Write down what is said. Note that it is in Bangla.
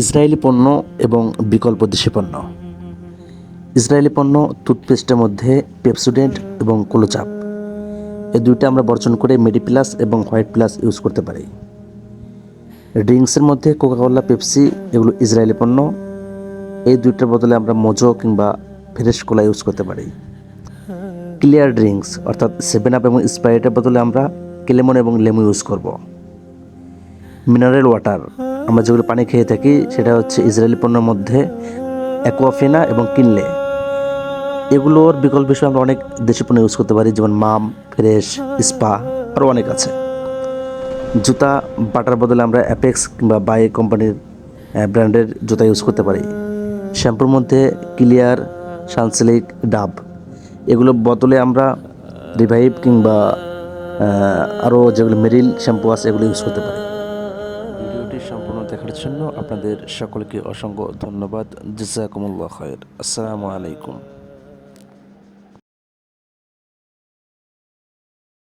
ইসরায়েলি পণ্য এবং বিকল্প দেশি পণ্য। ইসরায়েলি পণ্য টুথপেস্টের মধ্যে পেপসোডেন্ট এবং কোলোচাপ, এই দুইটা আমরা বর্জন করে মেডিপ্লাস এবং হোয়াইট প্লাস ইউজ করতে পারি। ড্রিঙ্কসের মধ্যে কোকাকোলা, পেপসি এগুলো ইসরায়েলি পণ্য, এই দুইটার বদলে আমরা মোজো কিংবা ফ্রেশ কোলা ইউজ করতে পারি। ক্লিয়ার ড্রিঙ্কস অর্থাৎ 7 আপ এবং স্প্রাইটের বদলে আমরা লেমন এবং লেমু ইউজ করব। মিনারেল ওয়াটার, আমরা যেগুলো পানি খেয়ে থাকি সেটা হচ্ছে ইসরায়েলি পণ্যের মধ্যে অ্যাকোয়াফিনা এবং কিনলে, এগুলোর বিকল্প হিসেবে আমরা অনেক দেশি পণ্য ইউজ করতে পারি, যেমন মাম, ফ্রেশ, স্পা, আরও অনেক আছে। জুতা, বাটার বদলে আমরা অ্যাপেক্স কিংবা বাই কোম্পানির ব্র্যান্ডের জুতা ইউজ করতে পারি। শ্যাম্পুর মধ্যে ক্লিয়ার, সানসিল্ক, ডাব, এগুলো বদলে আমরা রিভাইভ কিংবা আরও যেগুলো মেরিল শ্যাম্পু আছে এগুলো ইউজ করতে পারি। ভিডিওটি সম্পূর্ণ দেখার জন্য আপনাদের সকলকে অসংখ্য ধন্যবাদ। জাযাকুমুল্লাহ খায়র। আসসালামু আলাইকুম।